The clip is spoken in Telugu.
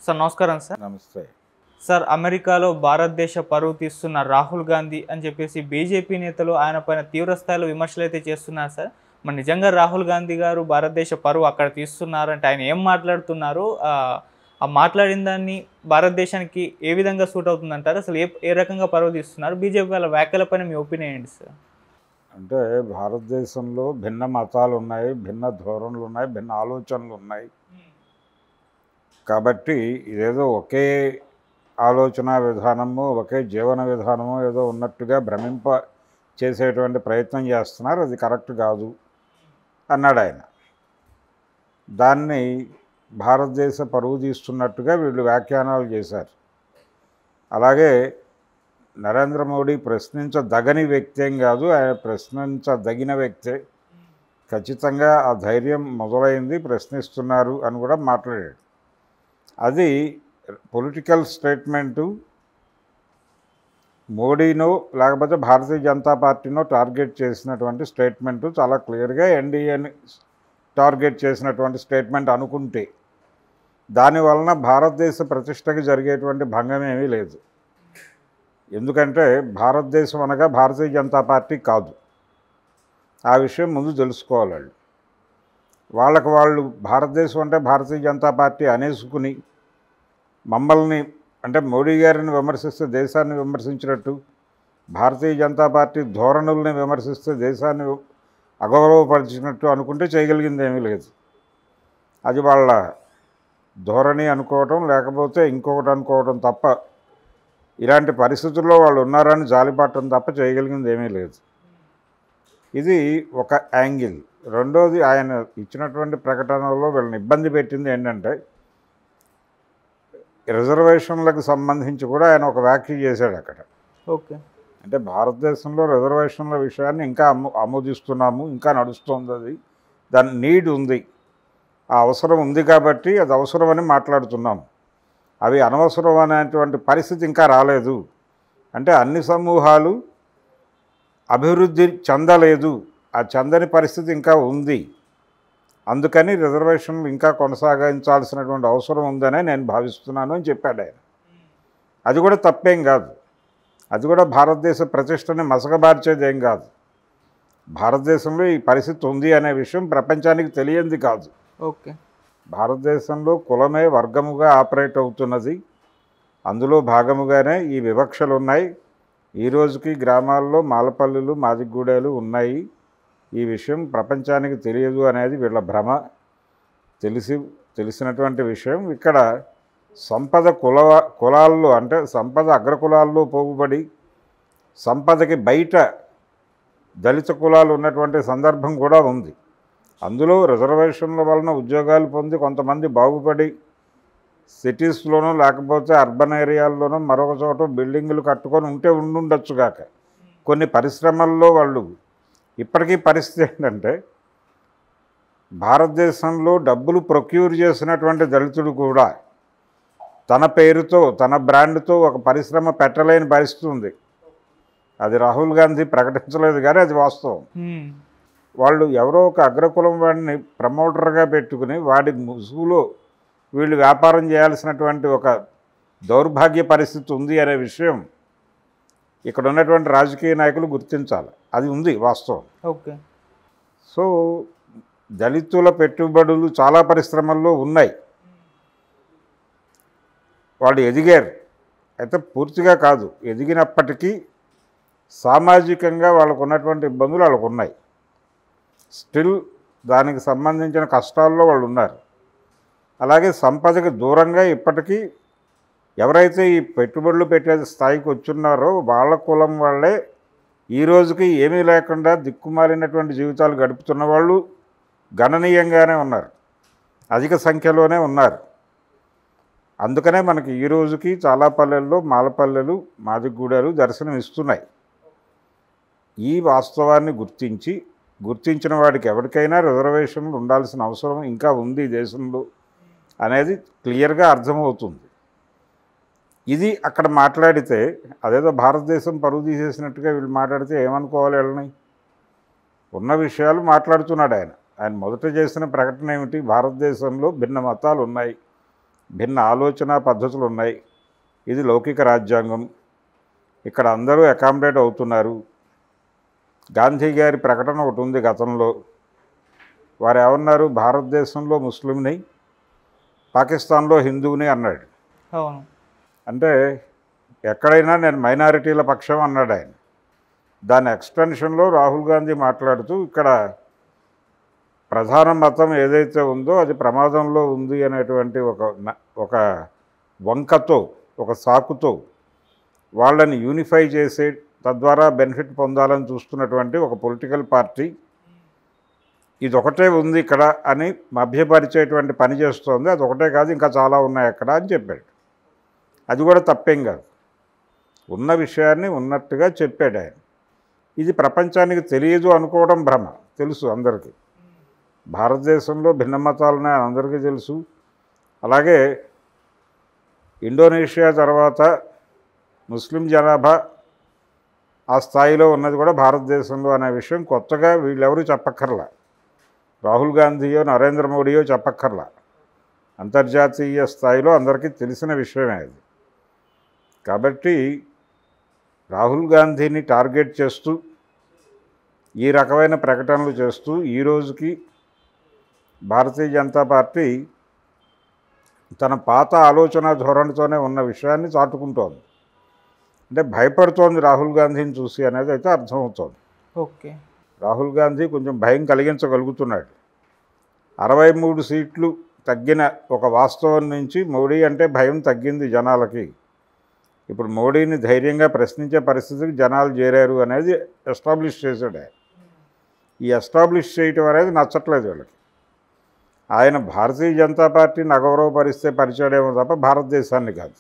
సార్ నమస్కారం సార్. నమస్తే. సార్ అమెరికాలో భారతదేశ పరువు తీస్తున్న రాహుల్ గాంధీ అని చెప్పేసి బీజేపీ నేతలు ఆయన పైన తీవ్ర స్థాయిలో విమర్శలు అయితే చేస్తున్నారు సార్. మరి నిజంగా రాహుల్ గాంధీ గారు భారతదేశ పరువు అక్కడ తీస్తున్నారంటే ఆయన ఏం మాట్లాడుతున్నారు? ఆ మాట్లాడిన దాన్ని భారతదేశానికి ఏ విధంగా సూట్ అవుతుందంటారు? అసలు ఏ రకంగా పరువు తీస్తున్నారు? బీజేపీ వాళ్ళ వ్యాఖ్యలపైన మీ ఒపీనియన్ ఏంటి సార్? అంటే భారతదేశంలో భిన్న మతాలు ఉన్నాయి, భిన్న ధోరణులు ఉన్నాయి, భిన్న ఆలోచనలు ఉన్నాయి. కాబట్టి ఇదేదో ఒకే ఆలోచన విధానము, ఒకే జీవన విధానము ఏదో ఉన్నట్టుగా భ్రమింప చేసేటువంటి ప్రయత్నం చేస్తున్నారు. అది కరెక్ట్ కాదు అన్నాడు ఆయన. దాన్ని భారతదేశ పరువు తీస్తున్నట్టుగా వీళ్ళు వ్యాఖ్యానాలు చేశారు. అలాగే నరేంద్ర మోడీ ప్రశ్నించదగని వ్యక్తి ఏం కాదు, ఆయన ప్రశ్నించదగిన వ్యక్తే. ఖచ్చితంగా ఆ ధైర్యం మొదలైంది, ప్రశ్నిస్తున్నారు అని కూడా మాట్లాడాడు. అది పొలిటికల్ స్టేట్మెంటు, మోడీనో లేకపోతే భారతీయ జనతా పార్టీనో టార్గెట్ చేసినటువంటి స్టేట్మెంటు, చాలా క్లియర్గా ఎన్డీఏని టార్గెట్ చేసినటువంటి స్టేట్మెంట్ అనుకుంటే దానివలన భారతదేశ ప్రతిష్టకి జరిగేటువంటి భంగం ఏమీ లేదు. ఎందుకంటే భారతదేశం అనగా భారతీయ జనతా పార్టీ కాదు. ఆ విషయం ముందు తెలుసుకోవాలి. వాళ్ళు భారతదేశం అంటే భారతీయ జనతా పార్టీ అనేసుకుని మమ్మల్ని అంటే మోడీ గారిని విమర్శిస్తే దేశాన్ని విమర్శించినట్టు, భారతీయ జనతా పార్టీ ధోరణుల్ని విమర్శిస్తే దేశాన్ని అగౌరవపరిచినట్టు అనుకుంటే చేయగలిగింది ఏమీ లేదు. అది వాళ్ళ ధోరణి అనుకోవటం, లేకపోతే ఇంకొకటి అనుకోవటం తప్ప, ఇలాంటి పరిస్థితుల్లో వాళ్ళు ఉన్నారని జాలిపడటం తప్ప చేయగలిగింది ఏమీ లేదు. ఇది ఒక యాంగిల్. రెండోది, ఆయన ఇచ్చినటువంటి ప్రకటనలో వీళ్ళని ఇబ్బంది పెట్టింది ఏంటంటే రిజర్వేషన్లకు సంబంధించి కూడా ఆయన ఒక వ్యాఖ్య చేశాడు అక్కడ. ఓకే, అంటే భారతదేశంలో రిజర్వేషన్ల విషయాన్ని ఇంకా ఆమోదిస్తున్నాము, ఇంకా నడుస్తుంది, అది దాని నీడ్ ఉంది, ఆ అవసరం ఉంది కాబట్టి అది అవసరమని మాట్లాడుతున్నాము. అవి అనవసరం అనేటువంటి పరిస్థితి ఇంకా రాలేదు. అంటే అన్ని సమూహాలు అభివృద్ధి చెందలేదు, ఆ చెందని పరిస్థితి ఇంకా ఉంది. అందుకని రిజర్వేషన్లు ఇంకా కొనసాగించాల్సినటువంటి అవసరం ఉందనే నేను భావిస్తున్నాను అని చెప్పాడు ఆయన. అది కూడా తప్పేం కాదు, అది కూడా భారతదేశ ప్రతిష్టని మసకబార్చేది ఏం కాదు. భారతదేశంలో ఈ పరిస్థితి ఉంది అనే విషయం ప్రపంచానికి తెలియంది కాదు. ఓకే, భారతదేశంలో కులమే వర్గముగా ఆపరేట్ అవుతున్నది, అందులో భాగముగానే ఈ వివక్షలు ఉన్నాయి. ఈ రోజుకి గ్రామాల్లో మాలపల్లులు, మాదిగూడేలు ఉన్నాయి. ఈ విషయం ప్రపంచానికి తెలియదు అనేది వీళ్ళ భ్రమ. తెలిసినటువంటి విషయం. ఇక్కడ సంపద కులాల్లో అంటే సంపద అగ్రకులాల్లో పోగుబడి సంపదకి బయట దళిత కులాలు ఉన్నటువంటి సందర్భం కూడా ఉంది. అందులో రిజర్వేషన్ల వలన ఉద్యోగాలు పొంది కొంతమంది బాగుపడి సిటీస్లోనూ లేకపోతే అర్బన్ ఏరియాల్లోనూ మరొక చోట బిల్డింగులు కట్టుకొని ఉండుండొచ్చు కాక, కొన్ని పరిశ్రమల్లో వాళ్ళు ఇప్పటికీ పరిస్థితి ఏంటంటే భారతదేశంలో డబ్బులు ప్రొక్యూర్ చేసినటువంటి దళితుడు కూడా తన పేరుతో తన బ్రాండ్తో ఒక పరిశ్రమ పెట్టలేని పరిస్థితి ఉంది. అది రాహుల్ గాంధీ ప్రకటించలేదు కానీ అది వాస్తవం. వాళ్ళు ఎవరో ఒక అగ్రకులం వాడిని ప్రమోటర్గా పెట్టుకుని వాడి ముసుగులో వీళ్ళు వ్యాపారం చేయాల్సినటువంటి ఒక దౌర్భాగ్య పరిస్థితి ఉంది అనే విషయం ఇక్కడ ఉన్నటువంటి రాజకీయ నాయకులు గుర్తించాలి. అది ఉంది, వాస్తవం. ఓకే. సో దళితుల పెట్టుబడులు చాలా పరిశ్రమల్లో ఉన్నాయి, వాళ్ళు ఎదిగారు. అయితే పూర్తిగా కాదు, ఎదిగినప్పటికీ సామాజికంగా వాళ్ళకు ఉన్నటువంటి ఇబ్బందులు వాళ్ళకు ఉన్నాయి. స్టిల్ దానికి సంబంధించిన కష్టాల్లో వాళ్ళు ఉన్నారు. అలాగే సంపదకి దూరంగా ఇప్పటికీ ఎవరైతే ఈ పెట్టుబడులు పెట్టే స్థాయికి వచ్చున్నారో వాళ్ళ కులం వాళ్ళే ఈ రోజుకి ఏమీ లేకుండా దిక్కుమాలినటువంటి జీవితాలు గడుపుతున్న వాళ్ళు గణనీయంగానే ఉన్నారు, అధిక సంఖ్యలోనే ఉన్నారు. అందుకనే మనకి ఈ రోజుకి చాలా పల్లెల్లో మాలపల్లెలు, మాదిగూడెలు దర్శనం ఇస్తున్నాయి. ఈ వాస్తవాన్ని గుర్తించిన వాడికి ఎవరికైనా రిజర్వేషన్లు ఉండాల్సిన అవసరం ఇంకా ఉంది దేశంలో అనేది క్లియర్గా అర్థమవుతుంది. ఇది అక్కడ మాట్లాడితే అదేదో భారతదేశం పరువు తీసేసినట్టుగా వీళ్ళు మాట్లాడితే ఏమనుకోవాలి వీళ్ళని? ఉన్న విషయాలు మాట్లాడుతున్నాడు ఆయన. ఆయన మొదట చేసిన ప్రకటన ఏమిటి? భారతదేశంలో భిన్న మతాలు ఉన్నాయి, భిన్న ఆలోచన పద్ధతులు ఉన్నాయి. ఇది లౌకిక రాజ్యాంగం, ఇక్కడ అందరూ అకామిడేట్ అవుతున్నారు. గాంధీ గారి ప్రకటన ఒకటి ఉంది గతంలో. వారు ఏమన్నారు, భారతదేశంలో ముస్లింని, పాకిస్తాన్లో హిందువుని అన్నాడు. అవును. అంటే ఎక్కడైనా నేను మైనారిటీల పక్షం అన్నాడు ఆయన. దాని ఎక్స్టెన్షన్లో రాహుల్ గాంధీ మాట్లాడుతూ ఇక్కడ ప్రధాన మతం ఏదైతే ఉందో అది ప్రమాదంలో ఉంది అనేటువంటి ఒక వంకతో, ఒక సాకుతో వాళ్ళని యూనిఫై చేసే, తద్వారా బెనిఫిట్ పొందాలని చూస్తున్నటువంటి ఒక పొలిటికల్ పార్టీ ఇదొకటే ఉంది ఇక్కడ అని మభ్యపరిచేటువంటి పని చేస్తోంది. అది ఒకటే కాదు, ఇంకా చాలా ఉన్నాయి అక్కడ అని చెప్పాడు. అది కూడా తప్పేం కాదు, ఉన్న విషయాన్ని ఉన్నట్టుగా చెప్పాడు ఆయన. ఇది ప్రపంచానికి తెలియదు అనుకోవడం భ్రమ. తెలుసు అందరికీ, భారతదేశంలో భిన్న మతాలున్నాయి అందరికీ తెలుసు. అలాగే ఇండోనేషియా తర్వాత ముస్లిం జనాభా ఆ స్థాయిలో ఉన్నది కూడా భారతదేశంలో అనే విషయం కొత్తగా వీళ్ళెవరూ చెప్పక్కర్లా. రాహుల్ గాంధీయో నరేంద్ర మోడీయో చెప్పక్కర్లా. అంతర్జాతీయ స్థాయిలో అందరికీ తెలిసిన విషయమే అది. కాబట్టి రాహుల్ గాంధీని టార్గెట్ చేస్తూ ఈ రకమైన ప్రకటనలు చేస్తూ ఈ రోజుకి భారతీయ జనతా పార్టీ తన పాత ఆలోచన ధోరణితోనే ఉన్న విషయాన్ని చాటుకుంటోంది. అంటే భయపడుతోంది రాహుల్ గాంధీని చూసి అనేది అయితే అర్థమవుతోంది. ఓకే. రాహుల్ గాంధీ కొంచెం భయం కలిగించగలుగుతున్నాడు. 63 సీట్లు తగ్గిన ఒక వాస్తవం నుంచి మోడీ అంటే భయం తగ్గింది జనాలకి. ఇప్పుడు మోడీని ధైర్యంగా ప్రశ్నించే పరిస్థితికి జనాలు చేరారు అనేది ఎస్టాబ్లిష్ చేశాడు. ఈ ఎస్టాబ్లిష్ చేయటం అనేది నచ్చట్లేదు వీళ్ళకి. ఆయన భారతీయ జనతా పార్టీని అగౌరవపరిస్తే పరిచాడేమో తప్ప భారతదేశాన్ని కాదు.